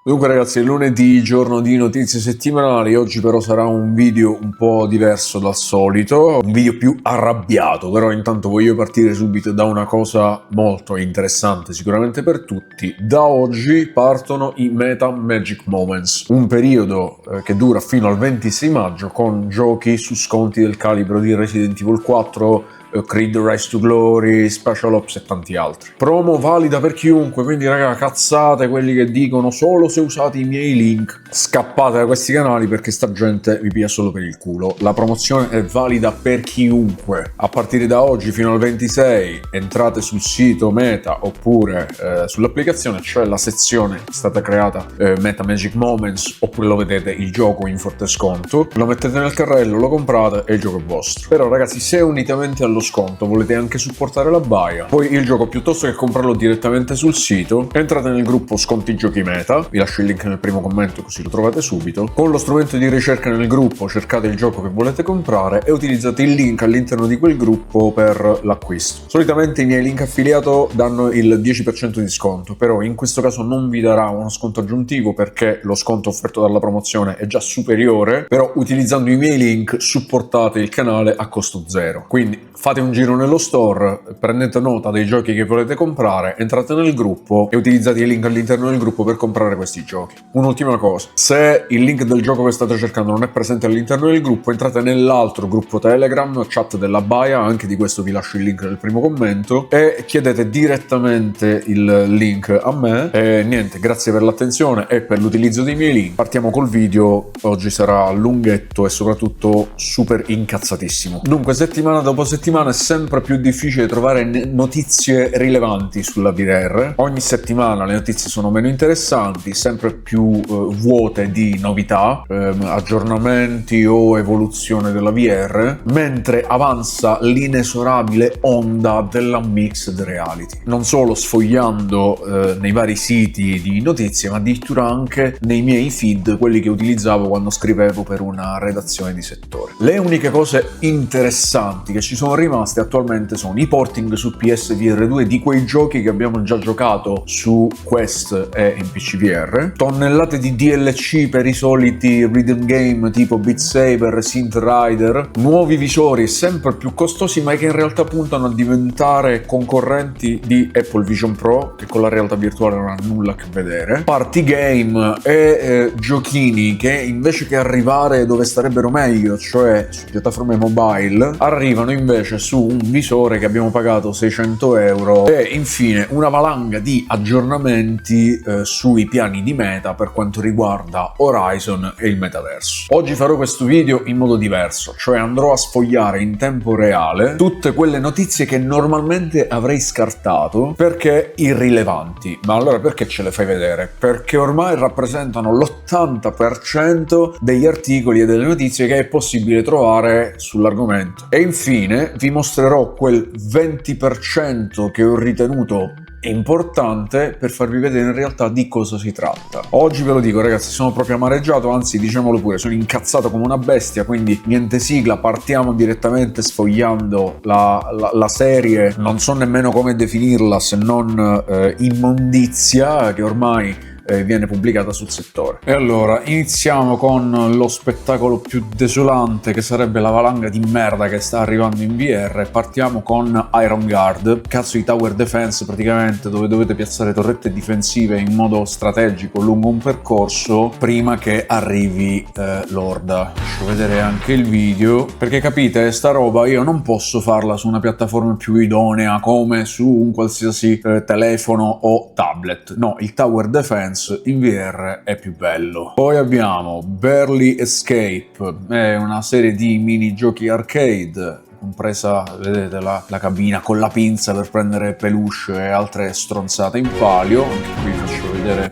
Dunque ragazzi, è lunedì, giorno di notizie settimanali. Oggi però sarà un video un po' diverso dal solito, un video più arrabbiato, però intanto voglio partire subito da una cosa molto interessante sicuramente per tutti. Da oggi partono i Meta Magic Moments, un periodo che dura fino al 26 maggio con giochi su sconti del calibro di Resident Evil 4, Creed Rise to Glory, Special Ops e tanti altri. Promo valida per chiunque, quindi raga, cazzate quelli che dicono solo se usate i miei link. Scappate da questi canali perché sta gente vi pia solo per il culo. La promozione è valida per chiunque. A partire da oggi fino al 26 entrate sul sito Meta oppure sull'applicazione, c'è la sezione che è stata creata Meta Magic Moments, oppure lo vedete il gioco in forte sconto, lo mettete nel carrello, lo comprate e il gioco è vostro. Però ragazzi, se unitamente allo sconto volete anche supportare la baia, poi il gioco piuttosto che comprarlo direttamente sul sito, entrate nel gruppo Sconti Giochi Meta, vi lascio il link nel primo commento così lo trovate subito. Con lo strumento di ricerca nel gruppo cercate il gioco che volete comprare e utilizzate il link all'interno di quel gruppo per l'acquisto. Solitamente i miei link affiliato danno il 10% di sconto, però in questo caso non vi darà uno sconto aggiuntivo perché lo sconto offerto dalla promozione è già superiore, però utilizzando i miei link supportate il canale a costo zero. Quindi fate un giro nello store, prendete nota dei giochi che volete comprare, entrate nel gruppo e utilizzate i link all'interno del gruppo per comprare questi giochi. Un'ultima cosa, se il link del gioco che state cercando non è presente all'interno del gruppo, entrate nell'altro gruppo Telegram, chat della baia, anche di questo vi lascio il link nel primo commento, e chiedete direttamente il link a me. E niente, grazie per l'attenzione e per l'utilizzo dei miei link. Partiamo col video, oggi sarà lunghetto e soprattutto super incazzatissimo. Dunque, settimana dopo settimana è sempre più difficile trovare notizie rilevanti sulla VR. Ogni settimana le notizie sono meno interessanti, sempre più vuote di novità, aggiornamenti o evoluzione della VR, mentre avanza l'inesorabile onda della mixed reality. Non solo sfogliando nei vari siti di notizie, ma addirittura anche nei miei feed, quelli che utilizzavo quando scrivevo per una redazione di settore. Le uniche cose interessanti che ci sono rimaste attualmente sono i porting su PSVR 2 di quei giochi che abbiamo già giocato su Quest e in PCVR, tonnellate di DLC per i soliti rhythm game tipo Beat Saber, Synth Rider, nuovi visori sempre più costosi ma che in realtà puntano a diventare concorrenti di Apple Vision Pro, che con la realtà virtuale non ha nulla a che vedere, party game e giochini che invece che arrivare dove starebbero meglio, cioè su piattaforme mobile, arrivano invece su un visore che abbiamo pagato 600 euro e infine una valanga di aggiornamenti sui piani di Meta per quanto riguarda Horizon e il metaverso. Oggi farò questo video in modo diverso, cioè andrò a sfogliare in tempo reale tutte quelle notizie che normalmente avrei scartato perché irrilevanti. Ma allora perché ce le fai vedere? Perché ormai rappresentano l'80% degli articoli e delle notizie che è possibile trovare sull'argomento. E infine vi mostrerò quel 20% che ho ritenuto importante per farvi vedere in realtà di cosa si tratta. Oggi ve lo dico ragazzi, sono proprio amareggiato, anzi diciamolo pure, sono incazzato come una bestia, quindi niente sigla, partiamo direttamente sfogliando la serie, non so nemmeno come definirla se non immondizia, che ormai viene pubblicata sul settore. E allora iniziamo con lo spettacolo più desolante, che sarebbe la valanga di merda che sta arrivando in VR. Partiamo con Iron Guard, cazzo di tower defense praticamente, dove dovete piazzare torrette difensive in modo strategico lungo un percorso prima che arrivi l'orda. Faccio vedere anche il video, perché capite, sta roba io non posso farla su una piattaforma più idonea come su un qualsiasi telefono o tablet. No, il tower defense in VR è più bello. Poi abbiamo Barely Escape, è una serie di minigiochi arcade, compresa, vedete, la cabina con la pinza per prendere peluche e altre stronzate in palio. Anche qui faccio vedere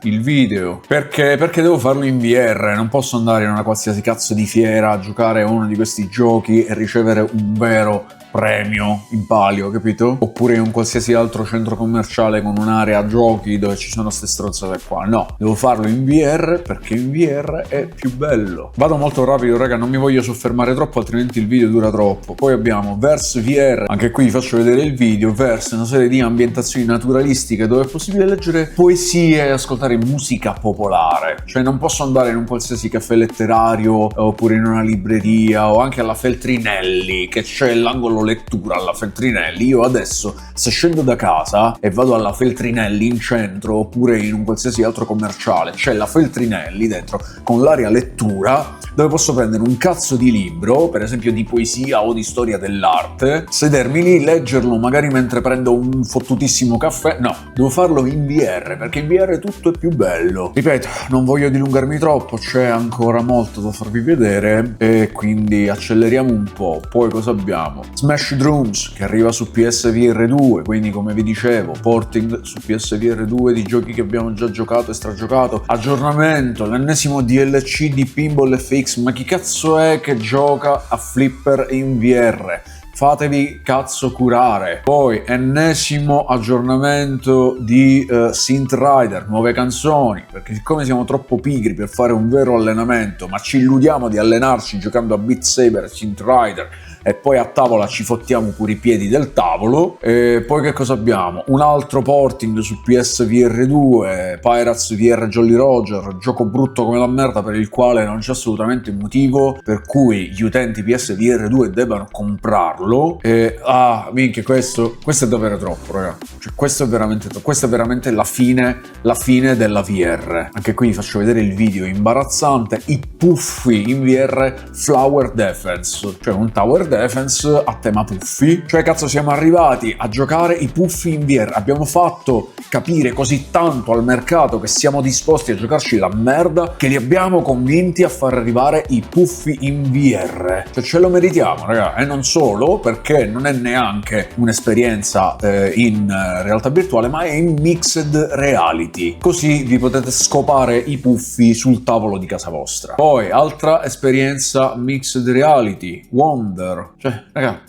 il video. Perché devo farlo in VR? Non posso andare in una qualsiasi cazzo di fiera a giocare a uno di questi giochi e ricevere un vero premio in palio, capito? Oppure in un qualsiasi altro centro commerciale con un'area giochi dove ci sono ste stronzate qua. No, devo farlo in VR perché in VR è più bello. Vado molto rapido, raga, non mi voglio soffermare troppo, altrimenti il video dura troppo. Poi abbiamo Verse VR, anche qui vi faccio vedere il video. Verse è una serie di ambientazioni naturalistiche dove è possibile leggere poesie e ascoltare musica popolare. Cioè non posso andare in un qualsiasi caffè letterario oppure in una libreria o anche alla Feltrinelli, che c'è l'angolo lettura alla Feltrinelli. Io adesso, se scendo da casa e vado alla Feltrinelli in centro oppure in un qualsiasi altro commerciale, c'è la Feltrinelli dentro con l'area lettura dove posso prendere un cazzo di libro, per esempio di poesia o di storia dell'arte, sedermi lì, leggerlo magari mentre prendo un fottutissimo caffè. No, devo farlo in VR perché in VR tutto è più bello. Ripeto, non voglio dilungarmi troppo, c'è ancora molto da farvi vedere e quindi acceleriamo un po'. Poi cosa abbiamo? Smash Drums che arriva su PSVR 2, quindi come vi dicevo, porting su PSVR 2 di giochi che abbiamo già giocato e stragiocato. Aggiornamento, l'ennesimo DLC di Pinball FX. Ma chi cazzo è che gioca a flipper in VR? Fatevi cazzo curare. Poi ennesimo aggiornamento di Synth Rider, nuove canzoni, perché siccome siamo troppo pigri per fare un vero allenamento, ma ci illudiamo di allenarci giocando a Beat Saber e Synth Rider e poi a tavola ci fottiamo pure i piedi del tavolo. E poi che cosa abbiamo? Un altro porting su PSVR 2, Pirates VR Jolly Roger, gioco brutto come la merda per il quale non c'è assolutamente motivo per cui gli utenti PSVR 2 debbano comprarlo. E minchia, questo è davvero troppo, raga. Cioè, questo è veramente questa è veramente la fine della VR. Anche qui vi faccio vedere il video imbarazzante, i puffi in VR Flower Defense, cioè un tower defense a tema puffi. Cioè cazzo, siamo arrivati a giocare i puffi in VR, abbiamo fatto capire così tanto al mercato che siamo disposti a giocarci la merda che li abbiamo convinti a far arrivare i puffi in VR. Cioè ce lo meritiamo, raga. E non solo, perché non è neanche un'esperienza in realtà virtuale, ma è in mixed reality, così vi potete scopare i puffi sul tavolo di casa vostra. Poi altra esperienza mixed reality, Wonder. Cioè, raga,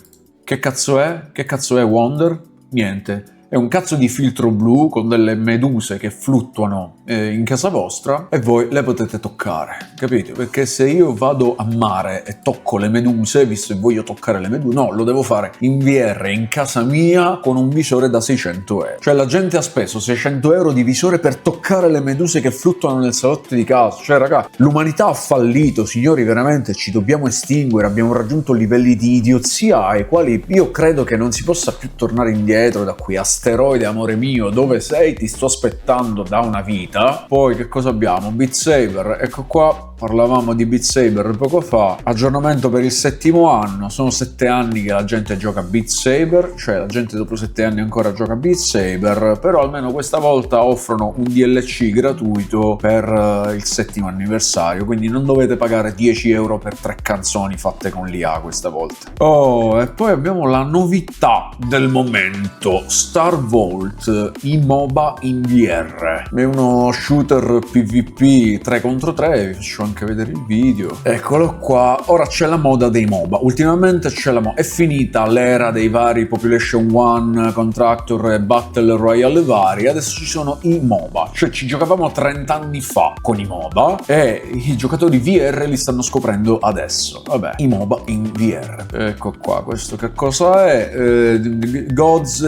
che cazzo è? Che cazzo è Wonder? Niente. È un cazzo di filtro blu con delle meduse che fluttuano in casa vostra e voi le potete toccare, capite? Perché se io vado a mare e tocco le meduse, visto che voglio toccare le meduse, no, lo devo fare in VR, in casa mia, con un visore da 600 euro. Cioè la gente ha speso 600 euro di visore per toccare le meduse che fluttuano nel salotto di casa. Cioè, raga, l'umanità ha fallito, signori, veramente ci dobbiamo estinguere, abbiamo raggiunto livelli di idiozia ai quali io credo che non si possa più tornare indietro da qui. Asteroide, amore mio, dove sei? Ti sto aspettando da una vita. Poi che cosa abbiamo? Beat Saber, ecco qua, parlavamo di Beat Saber poco fa, aggiornamento per il 7° anno, sono 7 anni che la gente gioca a Beat Saber, cioè la gente dopo 7 anni ancora gioca a Beat Saber, però almeno questa volta offrono un DLC gratuito per il 7° anniversario, quindi non dovete pagare 10 euro per 3 canzoni fatte con l'IA questa volta. Oh, e poi abbiamo la novità del momento, Star Vault, i MOBA in VR. È uno shooter PvP 3 contro 3, vi faccio anche vedere il video. Eccolo qua. Ora c'è la moda dei MOBA. Ultimamente c'è la moda. È finita l'era dei vari Population 1, Contractor e Battle Royale vari. Adesso ci sono i MOBA. Cioè ci giocavamo 30 anni fa con i MOBA e i giocatori VR li stanno scoprendo adesso. Vabbè, i MOBA in VR. Ecco qua, questo che cosa è? DigiGods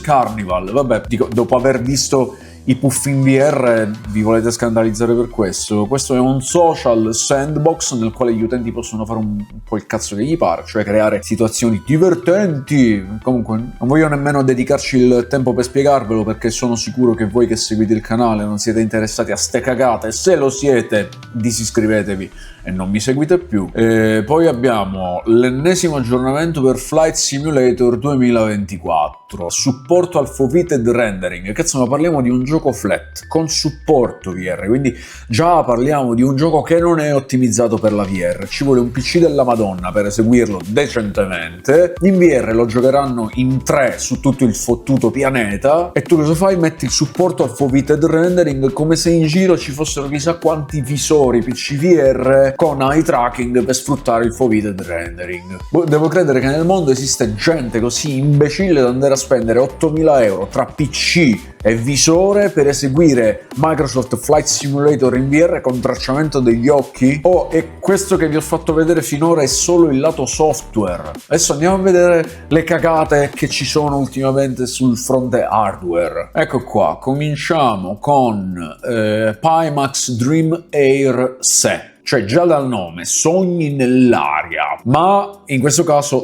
Carnival. Vabbè, dico, dopo aver visto i puffi in VR vi volete scandalizzare per questo? Questo è un social sandbox nel quale gli utenti possono fare un po' il cazzo che gli pare, cioè creare situazioni divertenti. Comunque non voglio nemmeno dedicarci il tempo per spiegarvelo, perché sono sicuro che voi che seguite il canale non siete interessati a ste cagate. Se lo siete, disiscrivetevi e non mi seguite più. E poi abbiamo l'ennesimo aggiornamento per Flight Simulator 2024, supporto al foveated rendering. Cazzo, ma parliamo di un gioco gioco flat con supporto VR, quindi già parliamo di un gioco che non è ottimizzato per la VR, ci vuole un PC della Madonna per eseguirlo decentemente. In VR lo giocheranno in 3 su tutto il fottuto pianeta e tu cosa fai? Metti il supporto al foveated rendering come se in giro ci fossero chissà quanti visori PC VR con eye tracking per sfruttare il foveated rendering. Devo credere che nel mondo esiste gente così imbecille da andare a spendere 8.000 euro tra PC e visore per eseguire Microsoft Flight Simulator in VR con tracciamento degli occhi? Oh, e questo che vi ho fatto vedere finora è solo il lato software. Adesso andiamo a vedere le cagate che ci sono ultimamente sul fronte hardware. Ecco qua, cominciamo con Pimax Dream Air SE. Cioè già dal nome, sogni nell'aria, ma in questo caso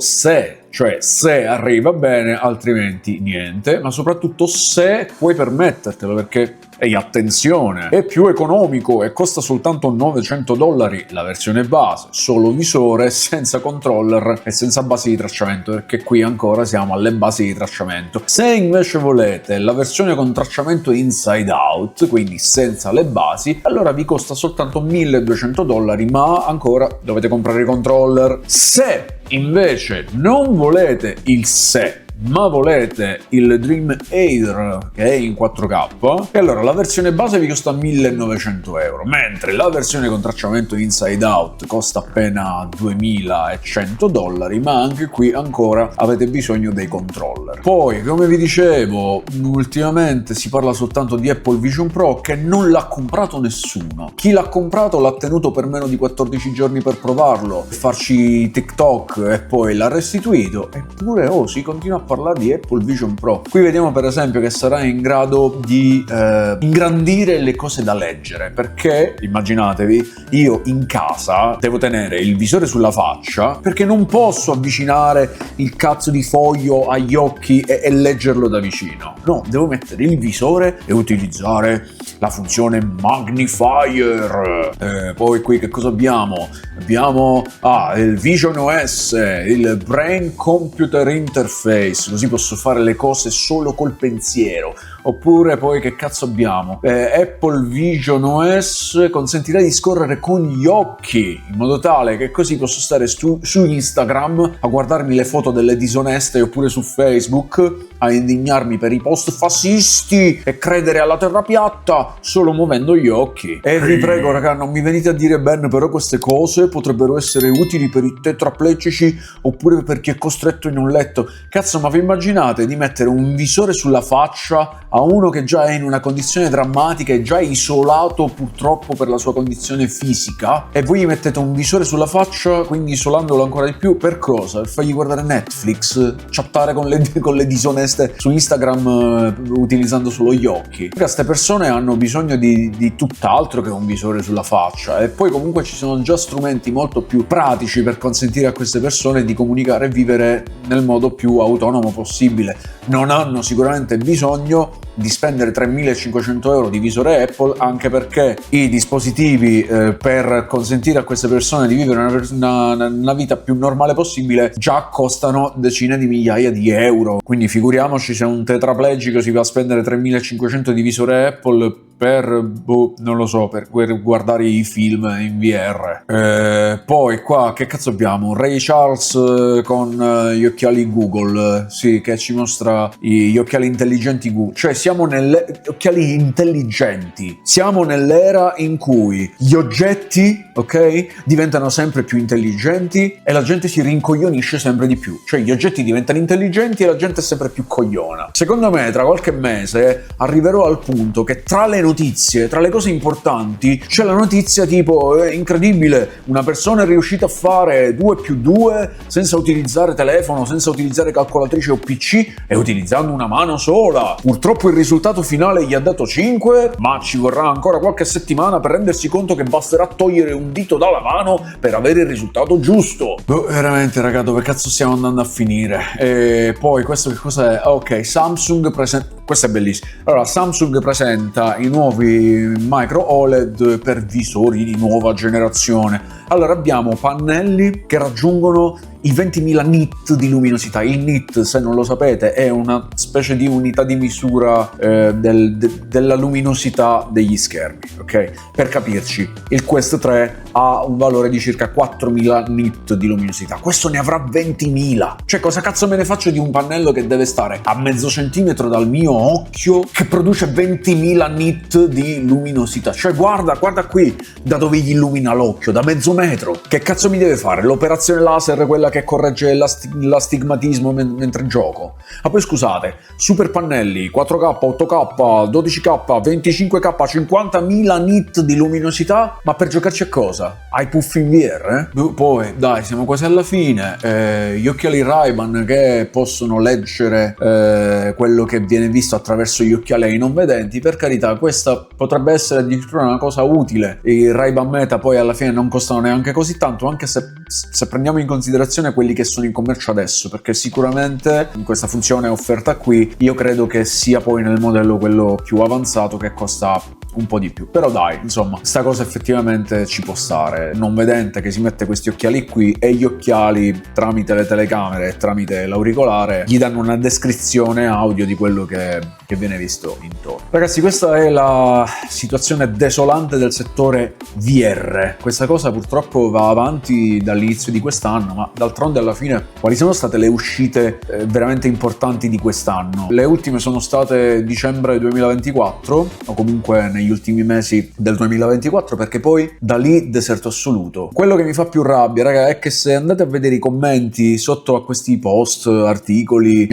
cioè se arriva bene, altrimenti niente, ma soprattutto se puoi permettertelo, perché ehi, attenzione, è più economico e costa soltanto $900 la versione base, solo visore, senza controller e senza base di tracciamento, perché qui ancora siamo alle basi di tracciamento. Se invece volete la versione con tracciamento inside out, quindi senza le basi, allora vi costa soltanto $1.200, ma ancora dovete comprare i controller. Se invece non volete il SE, ma volete il Dream Air che è in 4K, e allora la versione base vi costa €1.900, mentre la versione con tracciamento inside out costa appena $2.100, ma anche qui ancora avete bisogno dei controller. Poi, come vi dicevo, ultimamente si parla soltanto di Apple Vision Pro, che non l'ha comprato nessuno. Chi l'ha comprato l'ha tenuto per meno di 14 giorni per provarlo, per farci TikTok e poi l'ha restituito, eppure si continua a parlare di Apple Vision Pro. Qui vediamo per esempio che sarà in grado di ingrandire le cose da leggere, perché immaginatevi, io in casa devo tenere il visore sulla faccia perché non posso avvicinare il cazzo di foglio agli occhi e leggerlo da vicino. No, devo mettere il visore e utilizzare la funzione magnifier. Poi qui che cosa abbiamo? Abbiamo il Vision OS, il Brain Computer Interface, così posso fare le cose solo col pensiero. Oppure poi che cazzo abbiamo? Apple Vision OS consentirà di scorrere con gli occhi, in modo tale che così posso stare su Instagram a guardarmi le foto delle disoneste, oppure su Facebook a indignarmi per i post fascisti e credere alla terra piatta solo muovendo gli occhi. E vi prego raga, non mi venite a dire Ben, però queste cose potrebbero essere utili per i tetraplegici oppure per chi è costretto in un letto. Cazzo, ma vi immaginate di mettere un visore sulla faccia a uno che già è in una condizione drammatica e già è isolato purtroppo per la sua condizione fisica, e voi gli mettete un visore sulla faccia, quindi isolandolo ancora di più? Per cosa? Per fargli guardare Netflix, chattare con le disoneste su Instagram utilizzando solo gli occhi? Queste persone hanno bisogno di tutt'altro che un visore sulla faccia, e poi comunque ci sono già strumenti molto più pratici per consentire a queste persone di comunicare e vivere nel modo più autonomo possibile. Non hanno sicuramente bisogno di spendere 3.500 euro di visore Apple, anche perché i dispositivi per consentire a queste persone di vivere una vita più normale possibile già costano decine di migliaia di euro. Quindi figuriamoci se un tetraplegico si va a spendere 3.500 di visore Apple per, non lo so, per guardare i film in VR. Poi qua che cazzo abbiamo? Ray Charles con gli occhiali Google, sì, che ci mostra gli occhiali intelligenti Google. Cioè siamo nelle occhiali intelligenti, siamo nell'era in cui gli oggetti, ok, diventano sempre più intelligenti e la gente si rincoglionisce sempre di più. Cioè gli oggetti diventano intelligenti e la gente è sempre più cogliona. Secondo me tra qualche mese arriverò al punto che tra le notizie, tra le cose importanti, c'è la notizia tipo incredibile, una persona è riuscita a fare 2+2 senza utilizzare telefono, senza utilizzare calcolatrice o PC e utilizzando una mano sola. Purtroppo il risultato finale gli ha dato 5, ma ci vorrà ancora qualche settimana per rendersi conto che basterà togliere un dito dalla mano per avere il risultato giusto. Veramente raga, dove cazzo stiamo andando a finire? E poi questo che cos'è? Ok, Samsung presenta, questo è bellissimo. Allora, Samsung presenta i nuovi micro OLED per visori di nuova generazione. Allora abbiamo pannelli che raggiungono i 20.000 nit di luminosità. Il nit, se non lo sapete, è una specie di unità di misura della luminosità degli schermi, ok? Per capirci, il Quest 3 ha un valore di circa 4.000 nit di luminosità, questo ne avrà 20.000. Cioè, cosa cazzo me ne faccio di un pannello che deve stare a mezzo centimetro dal mio occhio, che produce 20.000 nit di luminosità? Cioè, guarda qui da dove gli illumina l'occhio, da mezzo metro. Che cazzo mi deve fare? L'operazione laser, quella che corregge l'astigmatismo mentre gioco? Ma poi scusate, super pannelli 4K, 8K, 12K, 25K, 50.000 nit di luminosità, ma per giocarci a cosa? Ai puffi in VR? Poi dai, siamo quasi alla fine. Gli occhiali Ray-Ban che possono leggere quello che viene visto attraverso gli occhiali ai non vedenti, per carità, questa potrebbe essere addirittura una cosa utile. I Ray-Ban Meta poi alla fine non costano neanche così tanto, anche se prendiamo in considerazione quelli che sono in commercio adesso, perché sicuramente questa funzione offerta qui io credo che sia poi nel modello quello più avanzato, che costa un po' di più. Però dai, insomma, sta cosa effettivamente ci può stare. Non vedente che si mette questi occhiali qui e gli occhiali tramite le telecamere e tramite l'auricolare gli danno una descrizione audio di quello che viene visto intorno. Ragazzi, questa è la situazione desolante del settore VR. Questa cosa purtroppo va avanti dall'inizio di quest'anno, ma d'altronde alla fine quali sono state le uscite veramente importanti di quest'anno? Le ultime sono state dicembre 2024, o comunque negli ultimi mesi del 2024, perché poi da lì deserto assoluto. Quello che mi fa più rabbia, raga, è che se andate a vedere i commenti sotto a questi post, articoli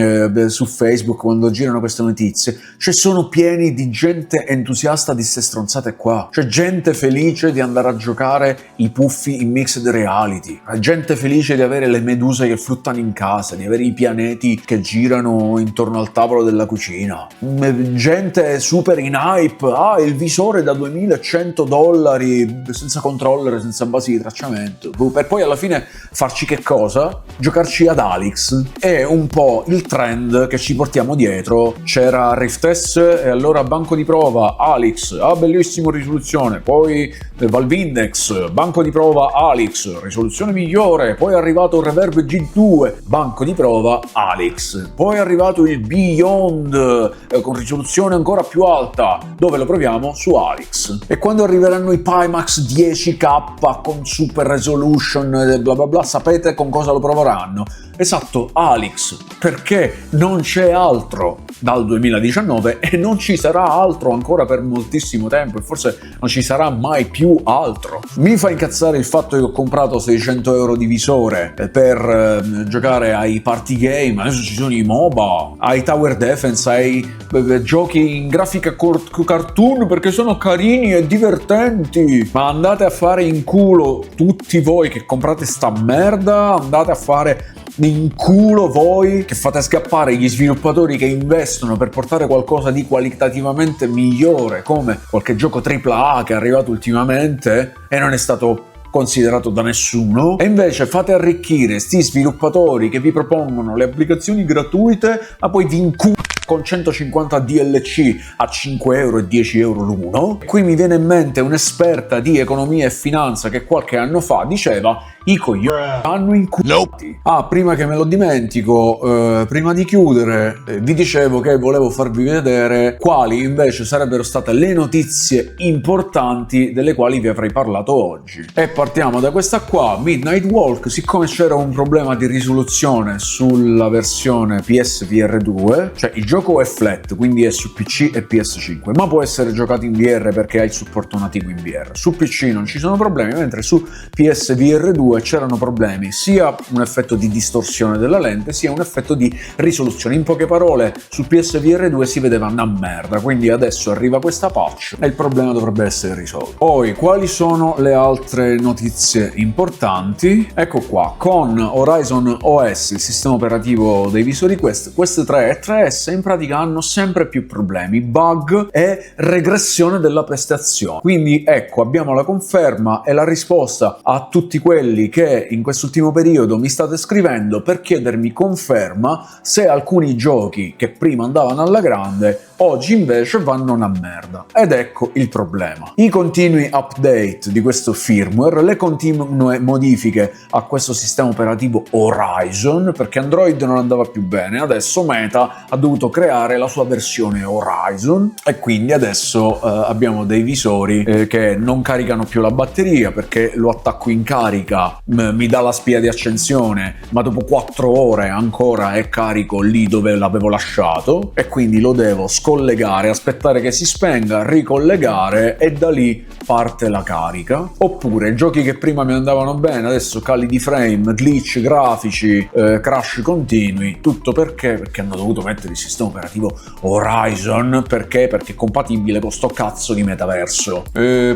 su Facebook, quando girano queste notizie, cioè sono pieni di gente entusiasta di ste stronzate qua. Cioè gente felice di andare a giocare i puffi in mixed reality, gente felice di avere le meduse che fluttano in casa, di avere i pianeti che girano intorno al tavolo della cucina, gente super in hype, il visore da $2.100 senza controller, senza base di tracciamento, per poi alla fine farci che cosa? Giocarci ad Alyx. È un po' il trend che ci portiamo dietro. C'era Rift S e allora banco di prova Alyx, bellissimo risoluzione, poi Valve Index, banco di prova Alyx, risoluzione migliore, poi è arrivato il Reverb G2, banco di prova Alyx, poi è arrivato il Beyond con risoluzione ancora più alta, dove lo proviamo su Alyx. E quando arriveranno i Pimax 10K con super resolution bla bla bla, sapete con cosa lo proveranno? Esatto, Alyx, perché non c'è altro dal 2019 e non ci sarà altro ancora per moltissimo tempo, e forse non ci sarà mai più altro. Mi fa incazzare il fatto che ho comprato 600 euro di visore per giocare ai party game, adesso ci sono i MOBA, ai tower defense, ai giochi in grafica cartoon perché sono carini e divertenti. Ma andate a fare in culo tutti voi che comprate sta merda, andate a fare in culo voi che fate scappare gli sviluppatori che investono per portare qualcosa di qualitativamente migliore, come qualche gioco AAA che è arrivato ultimamente e non è stato considerato da nessuno, e invece fate arricchire sti sviluppatori che vi propongono le applicazioni gratuite, ma poi vi inculano con 150 DLC a 5 euro e 10 euro l'uno. Qui mi viene in mente un'esperta di economia e finanza che qualche anno fa diceva: i coglioni hanno inculati. Prima che me lo dimentico, prima di chiudere, vi dicevo che volevo farvi vedere quali invece sarebbero state le notizie importanti delle quali vi avrei parlato oggi. E partiamo da questa qua, Midnight Walk. Siccome c'era un problema di risoluzione sulla versione PSVR 2, cioè il gioco è flat, quindi è su PC e PS5, ma può essere giocato in VR perché ha il supporto nativo in VR. Su PC non ci sono problemi, mentre su PSVR 2 c'erano problemi, sia un effetto di distorsione della lente, sia un effetto di risoluzione. In poche parole, su PSVR 2 si vedeva una merda, quindi adesso arriva questa patch e il problema dovrebbe essere risolto. Poi, quali sono le altre notizie importanti? Ecco qua, con Horizon OS, il sistema operativo dei visori Quest 3 e 3S in pratica hanno sempre più problemi, bug e regressione della prestazione. Quindi ecco, abbiamo la conferma e la risposta a tutti quelli che in quest'ultimo periodo mi state scrivendo per chiedermi conferma se alcuni giochi che prima andavano alla grande Oggi invece vanno una merda. Ed ecco il problema. I continui update di questo firmware, le continue modifiche a questo sistema operativo Horizon, perché Android non andava più bene, adesso Meta ha dovuto creare la sua versione Horizon e quindi adesso abbiamo dei visori che non caricano più la batteria perché lo attacco in carica, mi dà la spia di accensione, ma dopo 4 ore ancora è carico lì dove l'avevo lasciato e quindi lo devo scollegare, aspettare che si spenga, ricollegare e da lì parte la carica. Oppure giochi che prima mi andavano bene, adesso cali di frame, glitch grafici, crash continui, tutto perché hanno dovuto mettere il sistema operativo Horizon, perché è compatibile con sto cazzo di metaverso.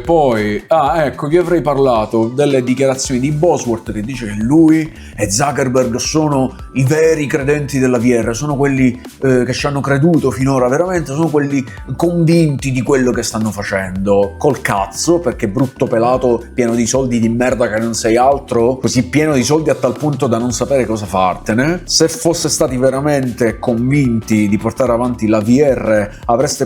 Poi ecco, vi avrei parlato delle dichiarazioni di Bosworth che dice che lui e Zuckerberg sono i veri credenti della VR, sono quelli che ci hanno creduto finora, veramente sono quelli convinti di quello che stanno facendo. Col cazzo, perché brutto pelato pieno di soldi di merda che non sei altro, così pieno di soldi a tal punto da non sapere cosa fartene. Se fosse stati veramente convinti di portare avanti la VR avreste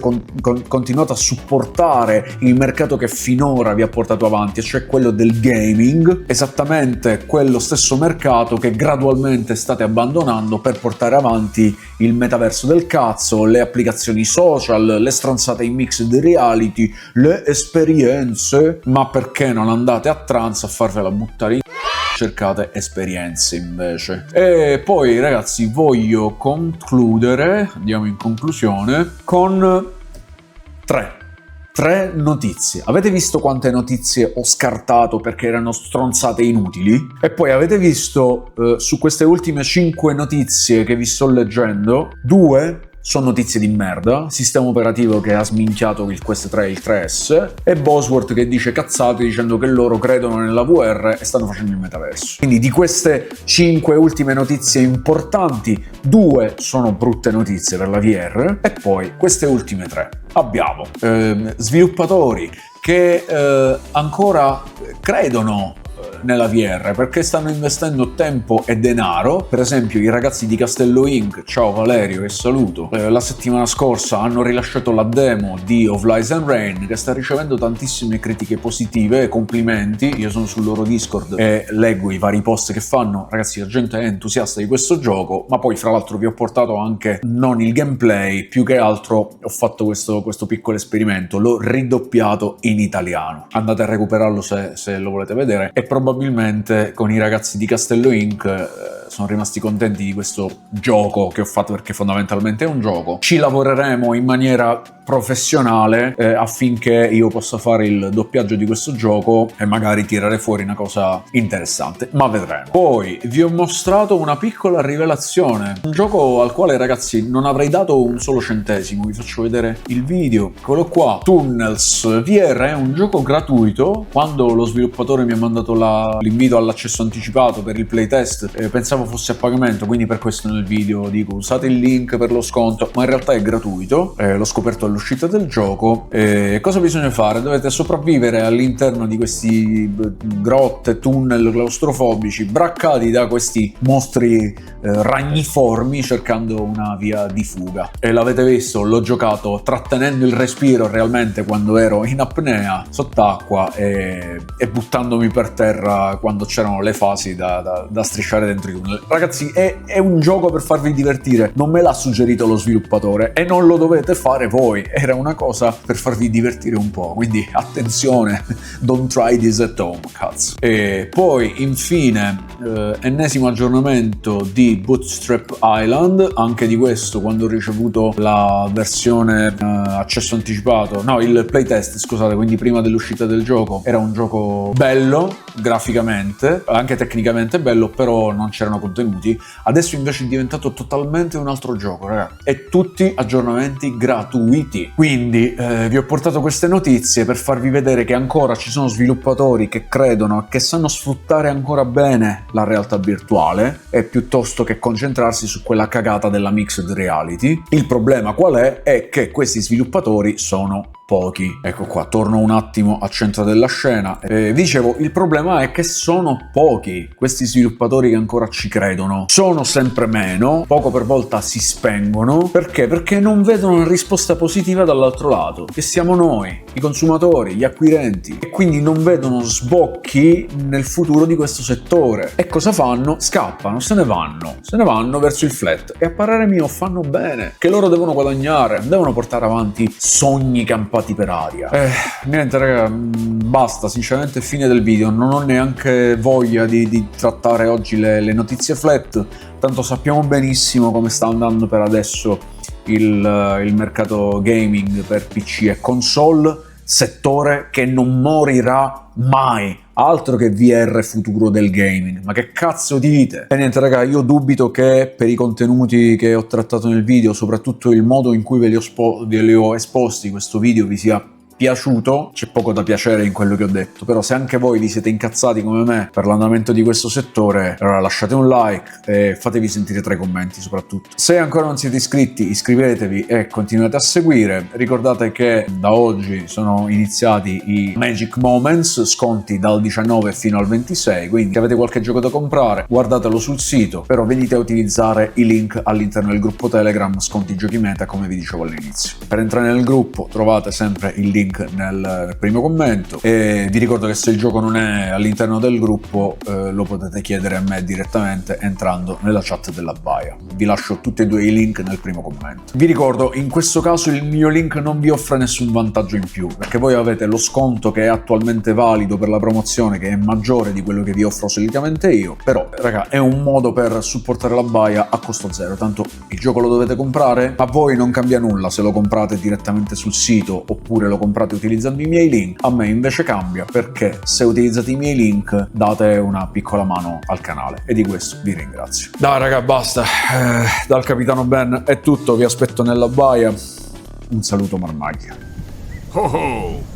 continuato a supportare il mercato che finora vi ha portato avanti, cioè quello del gaming, esattamente quello stesso mercato che gradualmente state abbandonando per portare avanti il metaverso del cazzo, le applicazioni social, le stronzate in mixed reality, le esperienze. Ma perché non andate a trans a farvela buttare in cercate esperienze invece? E poi ragazzi voglio concludere, andiamo in conclusione, con tre notizie. Avete visto quante notizie ho scartato perché erano stronzate inutili? E poi avete visto su queste ultime 5 notizie che vi sto leggendo, 2 sono notizie di merda, sistema operativo che ha sminchiato il Quest 3 e il 3S, e Bosworth che dice cazzate dicendo che loro credono nella VR e stanno facendo il metaverso. Quindi di queste 5 ultime notizie importanti, 2 sono brutte notizie per la VR, e poi queste ultime 3. Abbiamo sviluppatori che ancora credono nella VR perché stanno investendo tempo e denaro. Per esempio i ragazzi di Castello Inc., ciao Valerio e saluto, la settimana scorsa hanno rilasciato la demo di Of Lies and Rain che sta ricevendo tantissime critiche positive e complimenti. Io sono sul loro Discord e leggo i vari post che fanno. Ragazzi, la gente è entusiasta di questo gioco, ma poi fra l'altro vi ho portato anche non il gameplay, più che altro ho fatto questo piccolo esperimento, l'ho ridoppiato in italiano, andate a recuperarlo se lo volete vedere, e probabilmente con i ragazzi di Castello Inc. Sono rimasti contenti di questo gioco che ho fatto, perché fondamentalmente è un gioco. Ci lavoreremo in maniera professionale affinché io possa fare il doppiaggio di questo gioco e magari tirare fuori una cosa interessante, ma vedremo. Poi vi ho mostrato una piccola rivelazione, un gioco al quale ragazzi non avrei dato un solo centesimo. Vi faccio vedere il video, eccolo qua. Tunnels VR è un gioco gratuito. Quando lo sviluppatore mi ha mandato l'invito all'accesso anticipato per il playtest pensavo fosse a pagamento, quindi per questo nel video dico usate il link per lo sconto, ma in realtà è gratuito. L'ho scoperto all'uscita del gioco. Cosa bisogna fare? Dovete sopravvivere all'interno di questi grotte, tunnel claustrofobici braccati da questi mostri ragniformi, cercando una via di fuga. E l'avete visto, l'ho giocato trattenendo il respiro realmente quando ero in apnea sott'acqua e buttandomi per terra quando c'erano le fasi da strisciare dentro i tunnel. Ragazzi, è un gioco per farvi divertire, non me l'ha suggerito lo sviluppatore e non lo dovete fare voi, era una cosa per farvi divertire un po', quindi attenzione, don't try this at home, cazzo. E poi infine ennesimo aggiornamento di Bootstrap Island. Anche di questo, quando ho ricevuto la versione accesso anticipato, no, il playtest scusate, quindi prima dell'uscita del gioco, era un gioco bello graficamente, anche tecnicamente bello, però non c'erano contenuti. Adesso invece è diventato totalmente un altro gioco, ragazzi, e tutti aggiornamenti gratuiti. Quindi vi ho portato queste notizie per farvi vedere che ancora ci sono sviluppatori che credono e che sanno sfruttare ancora bene la realtà virtuale, e piuttosto che concentrarsi su quella cagata della mixed reality. Il problema qual è? È che questi sviluppatori sono pochi. Ecco qua, torno un attimo al centro della scena. Dicevo, il problema è che sono pochi questi sviluppatori che ancora ci credono. Sono sempre meno, poco per volta si spengono. Perché? Perché non vedono una risposta positiva dall'altro lato, che siamo noi, i consumatori, gli acquirenti, e quindi non vedono sbocchi nel futuro di questo settore. E cosa fanno? Scappano, se ne vanno verso il flat. E a parere mio fanno bene, che loro devono guadagnare, devono portare avanti sogni campati per aria. Niente raga, basta, sinceramente fine del video, non ho neanche voglia di trattare oggi le notizie flat, tanto sappiamo benissimo come sta andando per adesso il mercato gaming per PC e console, settore che non morirà mai. Altro che VR futuro del gaming, ma che cazzo dite? E niente raga, io dubito che per i contenuti che ho trattato nel video, soprattutto il modo in cui ve li ho esposti, questo video vi sia piaciuto. C'è poco da piacere in quello che ho detto, però se anche voi vi siete incazzati come me per l'andamento di questo settore, allora lasciate un like e fatevi sentire tra i commenti soprattutto. Se ancora non siete iscritti, iscrivetevi e continuate a seguire. Ricordate che da oggi sono iniziati i Magic Moments, sconti dal 19 fino al 26, quindi se avete qualche gioco da comprare guardatelo sul sito, però venite a utilizzare i link all'interno del gruppo Telegram Sconti Giochi Meta, come vi dicevo all'inizio. Per entrare nel gruppo trovate sempre il link nel primo commento, e vi ricordo che se il gioco non è all'interno del gruppo lo potete chiedere a me direttamente entrando nella chat della baia. Vi lascio tutti e due i link nel primo commento. Vi ricordo, in questo caso il mio link non vi offre nessun vantaggio in più, perché voi avete lo sconto che è attualmente valido per la promozione, che è maggiore di quello che vi offro solitamente io, però raga è un modo per supportare la baia a costo zero, tanto il gioco lo dovete comprare, a voi non cambia nulla se lo comprate direttamente sul sito oppure lo comprate utilizzando i miei link. A me invece cambia, perché se utilizzate i miei link date una piccola mano al canale e di questo vi ringrazio. Dai raga, basta, dal capitano Ben è tutto, vi aspetto nella baia, un saluto marmaglia. Ho ho!